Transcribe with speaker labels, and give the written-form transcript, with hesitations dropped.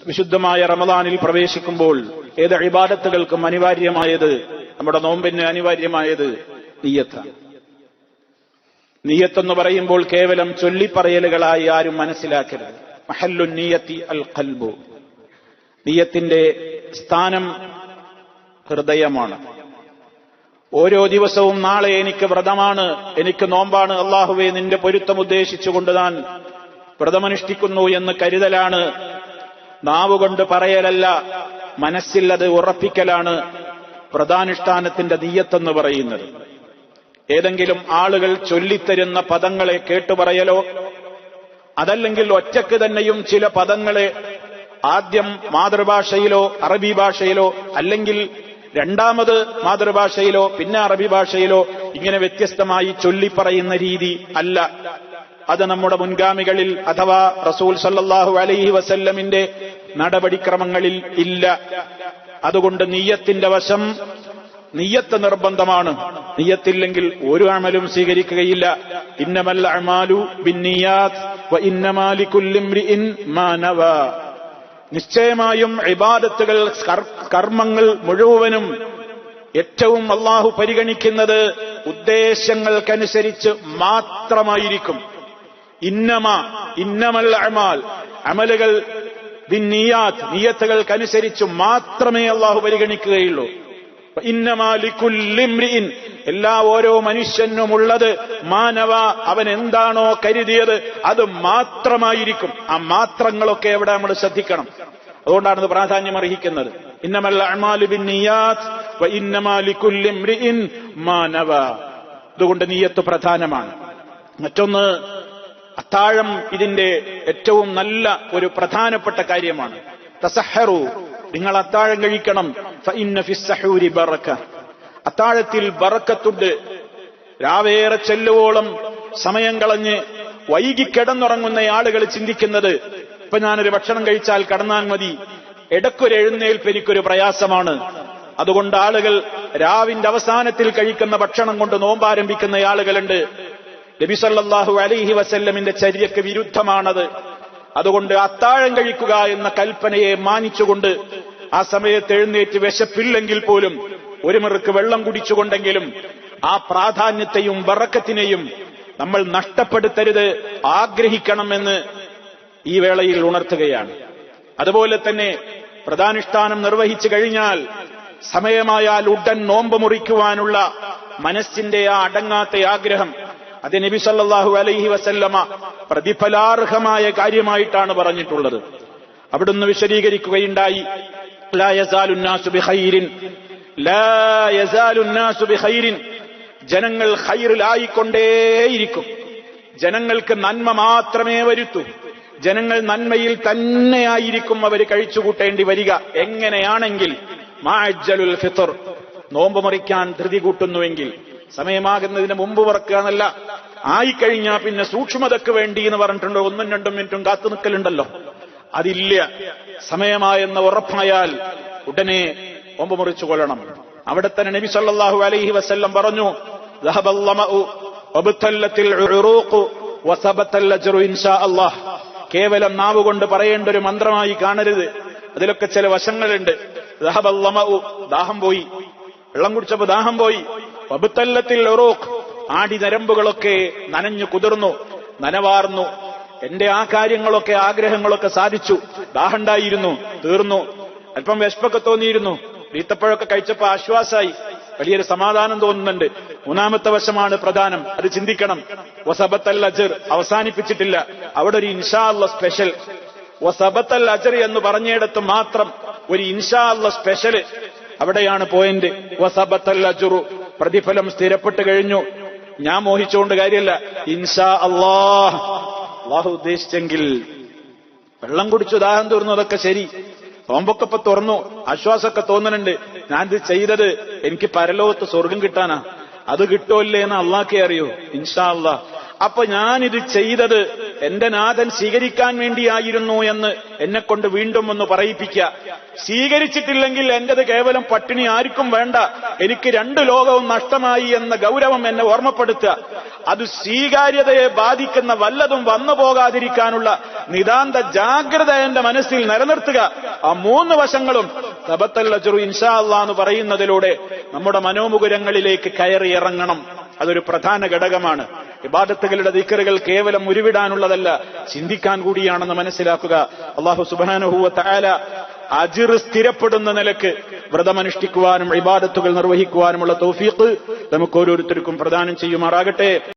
Speaker 1: വിശുദ്ധമായ റമദാനിൽ പ്രവേശിക്കുമ്പോൾ ഏത് ഇബാദത്തുകൾക്കും അനിവാര്യമായത്, നമ്മുടെ നോമ്പിന് അനിവാര്യമായത് നിയ്യത്താണ്. നിയ്യത്തെന്ന് പറയുമ്പോൾ കേവലം ചൊല്ലിപ്പറയലുകളായി ആരും മനസ്സിലാക്കരുത്. മഹല്ലു നിയ്യത്തി അൽ ഖൽബു. നിയ്യത്തിന്റെ സ്ഥാനം ഹൃദയമാണ്. ഓരോ ദിവസവും നാളെ എനിക്ക് വ്രതമാണ്, എനിക്ക് നോമ്പാണ്, അല്ലാഹുവേ നിന്റെ പൊരുത്തം ഉദ്ദേശിച്ചുകൊണ്ട് ഞാൻ വ്രതമനുഷ്ഠിക്കുന്നു എന്ന് കരുതലാണ്. നാവുകൊണ്ട് പറയലല്ല, മനസ്സിൽ അത് ഉറപ്പിക്കലാണ് വ്രതാനുഷ്ഠാനത്തിന്റെ നിയ്യത്തെന്ന് പറയുന്നത്. ഏതെങ്കിലും ആളുകൾ ചൊല്ലിത്തരുന്ന പദങ്ങളെ കേട്ടുപറയലോ അതല്ലെങ്കിൽ ഒറ്റക്ക് തന്നെയും ചില പദങ്ങളെ ആദ്യം മാതൃഭാഷയിലോ അറബി ഭാഷയിലോ അല്ലെങ്കിൽ രണ്ടാമത് മാതൃഭാഷയിലോ പിന്നെ അറബി ഭാഷയിലോ ഇങ്ങനെ വ്യത്യസ്തമായി ചൊല്ലിപ്പറയുന്ന രീതി അല്ല. അത് നമ്മുടെ മുൻഗാമികളിൽ അഥവാ റസൂൽ സല്ലല്ലാഹു അലൈഹി വസല്ലമിന്റെ നടപടിക്രമങ്ങളിൽ ഇല്ല. അതുകൊണ്ട് നിയ്യത്തിന്റെ വശം, നിയ്യത്ത് നിർബന്ധമാണ്. നിയ്യത്തില്ലെങ്കിൽ ഒരു അമലും സ്വീകരിക്കുകയില്ല. ഇന്നമൽ അഅ്മാലു ബിന്നിയാത്ത് വ ഇന്നമാ ലികുല്ലി ഇംറിഇൻ മാ നവാ. നിശ്ചയമായും ഇബാദത്തുകൾ, കർമ്മങ്ങൾ മുഴുവനും ഏറ്റവും അല്ലാഹു പരിഗണിക്കുന്നത് ഉദ്ദേശങ്ങൾക്കനുസരിച്ച് മാത്രമായിരിക്കും. ഇന്നമൽ അഅ്മാൽ, അമലുകൾ ബിന്നിയാത്ത്, നിയ്യത്തുകൾക്കനുസരിച്ച് മാത്രമേ അല്ലാഹു പരിഗണിക്കുകയുള്ളൂ. ഇന്നമാ ലികുല്ലി ഇംറിഇൻ, എല്ലാ ഓരോ മനുഷ്യനുമുള്ളത് മാനവ, അവൻ എന്താണോ കരുതിയത് അത് മാത്രമായിരിക്കും. ആ മാത്രങ്ങളൊക്കെ എവിടെ നമ്മൾ ശ്രദ്ധിക്കണം. അതുകൊണ്ടാണ് ഇത് പ്രാധാന്യം അർഹിക്കുന്നത്. ഇന്നമൽ അഅ്മാലു ബിന്നിയാത്ത് വ ഇന്നമാ ലികുല്ലി ഇംറിഇൻ മാ നവാ. അതുകൊണ്ട് നിയ്യത്ത് പ്രധാനമാണ്. മറ്റൊന്ന്, അത്താഴം ഇതിന്റെ ഏറ്റവും നല്ല ഒരു പ്രധാനപ്പെട്ട കാര്യമാണ്. തസഹറു, നിങ്ങൾ അത്താഴം കഴിക്കണം. ഫഇന്ന ഫിസ്സഹൂരി ബറക, അത്താഴത്തിൽ ബറക്കത്തുണ്ട്. രാവേറെ ചെല്ലുവോളം സമയം കളഞ്ഞ് വൈകി കിടന്നുറങ്ങുന്ന ആളുകൾ ചിന്തിക്കുന്നത്, ഇപ്പൊ ഞാനൊരു ഭക്ഷണം കഴിച്ചാൽ കടന്നാൽ മതി, ഇടയ്ക്കൊരു എഴുന്നേൽപ്പ് എനിക്കൊരു പ്രയാസമാണ്. അതുകൊണ്ട് ആളുകൾ രാവിന്റെ അവസാനത്തിൽ കഴിക്കുന്ന ഭക്ഷണം കൊണ്ട് നോമ്പാരംഭിക്കുന്ന ആളുകളുണ്ട്. നബി സല്ലല്ലാഹു അലൈഹി വസല്ലമിന്റെ ചര്യക്ക് വിരുദ്ധമാണത്. അതുകൊണ്ട് അത്താഴം കഴിക്കുക എന്ന കൽപ്പനയെ മാനിച്ചുകൊണ്ട് ആ സമയത്ത് എഴുന്നേറ്റ് വിശപ്പില്ലെങ്കിൽ പോലും ഒരു മിറുക്ക് വെള്ളം കുടിച്ചുകൊണ്ടെങ്കിലും ആ പ്രാധാന്യത്തെയും ബറക്കത്തിനെയും നമ്മൾ നഷ്ടപ്പെടുത്തരുത്, ആഗ്രഹിക്കണമെന്ന് ഈ വേളയിൽ ഉണർത്തുകയാണ്. അതുപോലെ തന്നെ വ്രതാനുഷ്ഠാനം നിർവഹിച്ചു കഴിഞ്ഞാൽ സമയമായാൽ ഉടൻ നോമ്പ് മുറിക്കുവാനുള്ള മനസ്സിന്റെ ആ അടങ്ങാത്ത ആഗ്രഹം, അത് നബി സല്ലല്ലാഹു അലൈഹി വസല്ലമ പ്രതിഫലാർഹമായ കാര്യമായിട്ടാണ് പറഞ്ഞിട്ടുള്ളത്. അവിടുന്ന് വിശദീകരിക്കുകയുണ്ടായി, ലാ യസാലുന്നാസു ബിഖൈരിൻ, ലാ യസാലുന്നാസു ബിഖൈരിൻ, ജനങ്ങൾ ഖൈറിലായിക്കൊണ്ടേയിരിക്കും. ജനങ്ങൾക്ക് നന്മ മാത്രമേ വരുത്തൂ. ജനങ്ങൾ നന്മയിൽ തന്നെയായിരിക്കും അവർ കഴിച്ചുകൂട്ടേണ്ടി വരിക. എങ്ങനെയാണെങ്കിൽ മഅജ്ജലുൽ ഫിത്ർ, നോമ്പ് മുറിക്കാൻ ധൃതി കൂട്ടുന്നുവെങ്കിൽ, സമയമാകുന്നതിന് മുമ്പ് മറക്കുക എന്നല്ല, ആയിക്കഴിഞ്ഞാൽ പിന്നെ സൂക്ഷ്മതയ്ക്ക് വേണ്ടി എന്ന് പറഞ്ഞിട്ടുണ്ട്. 1-2 മിനിറ്റും കാത്തു നിൽക്കലുണ്ടല്ലോ, അതില്ല. സമയമായെന്ന് ഉറപ്പായാൽ ഉടനെ നോമ്പ് മുറിച്ചു കൊള്ളണം. അവിടെ തന്നെ നബി സല്ലല്ലാഹു അലൈഹി വസല്ലം പറഞ്ഞു, ദഹബൽ ലമഉ വബതല്ലത്തിൽ ഉറൂഖു വസബതൽ അജ്റു ഇൻഷാ അല്ലാഹ്. കേവലം നാവ് കൊണ്ട് പറയേണ്ട ഒരു മന്ത്രമായി കാണരുത്, അതിലൊക്കെ ചില വശങ്ങളുണ്ട്. ദഹബൽ ലമഉ, ദാഹം പോയി, വെള്ളം കുടിച്ചപ്പോ ദാഹം പോയി. വബതല്ലത്തിൽ ഉറൂഖ്, ആടി നരമ്പുകളൊക്കെ നനഞ്ഞു കുതിർന്നു, നനവാർന്നു. എന്റെ ആ കാര്യങ്ങളൊക്കെ, ആഗ്രഹങ്ങളൊക്കെ സാധിച്ചു. ദാഹണ്ടായിരുന്നു, തീർന്നു. അല്പം വിശപ്പൊക്കെ തോന്നിയിരുന്നു, ഈത്തപ്പഴമൊക്കെ കഴിച്ചപ്പോ ആശ്വാസമായി, വലിയൊരു സമാധാനം തോന്നുന്നുണ്ട്. മൂന്നാമത്തെ വശമാണ് പ്രധാനം, അത് ചിന്തിക്കണം. വസബത്തൽ അജ്ർ, അവസാനിപ്പിച്ചിട്ടില്ല. അവിടെ ഒരു ഇൻഷാ അല്ലാഹ് സ്പെഷ്യൽ. വസബത്തൽ അജ്ർ എന്ന് പറഞ്ഞിടത്ത് മാത്രം ഒരു ഇൻഷാ അല്ലാഹ് സ്പെഷ്യൽ, അവിടെയാണ് പോയിന്റ്. വസബത്തൽ അജ്റു, പ്രതിഫലം സ്ഥിരപ്പെട്ട് കഴിഞ്ഞു. ഞാൻ മോഹിച്ചുകൊണ്ട് കാര്യമല്ല, ഇൻഷാ അല്ലാഹ്, അല്ലാഹു ഉദ്ദേശിച്ചെങ്കിൽ. വെള്ളം കുടിച്ചു ദാഹം തീർന്നു, അതൊക്കെ ശരി. നോമ്പൊക്കെ ഇപ്പൊ തുറന്നു, ആശ്വാസമൊക്കെ തോന്നുന്നുണ്ട്. ഞാനിത് ചെയ്തത് എനിക്ക് പരലോകത്ത് സ്വർഗം കിട്ടാനാ. അത് കിട്ടുമല്ലേ എന്ന് അള്ളാഹ്ക്കേ അറിയൂ. ഇൻഷാ അല്ലാഹ് അപ്പൊ ഞാനിത് ചെയ്തത് എന്റെ നാഥൻ സ്വീകരിക്കാൻ വേണ്ടിയായിരുന്നു എന്ന് എന്നെക്കൊണ്ട് വീണ്ടും ഒന്ന് പറയിപ്പിക്കുക. സ്വീകരിച്ചിട്ടില്ലെങ്കിൽ എന്റേത് കേവലം പട്ടിണി, ആർക്കും വേണ്ട, എനിക്ക് 2 ലോകവും നഷ്ടമായി എന്ന ഗൗരവം എന്നെ ഓർമ്മപ്പെടുത്തുക. അത് സ്വീകാര്യതയെ ബാധിക്കുന്ന വല്ലതും വന്നു പോകാതിരിക്കാനുള്ള നിതാന്ത ജാഗ്രത എന്റെ മനസ്സിൽ നിലനിർത്തുക. ആ 3 വശങ്ങളും തബത്തൽ അജ്റു ഇൻഷാ അല്ലാഹ് എന്ന് പറയുന്നതിലൂടെ നമ്മുടെ മനോമുകുരങ്ങളിലേക്ക് കയറി ഇറങ്ങണം. അതൊരു പ്രധാന ഘടകമാണ്. ഇബാദത്തുകളുടെ ദിക്റുകൾ കേവലം ഉരുവിടാനുള്ളതല്ല, ചിന്തിക്കാൻ കൂടിയാണെന്ന് മനസ്സിലാക്കുക. അല്ലാഹു സുബ്ഹാനഹു വ തആല അജ്ർ സ്ഥിരപ്പെടുന്ന നിലക്ക് വ്രതമനുഷ്ഠിക്കുവാനും ഇബാദത്തുകൾ നിർവഹിക്കുവാനുമുള്ള തൗഫീഖ് നമുക്ക് ഓരോരുത്തർക്കും പ്രദാനം ചെയ്യുമാറാകട്ടെ.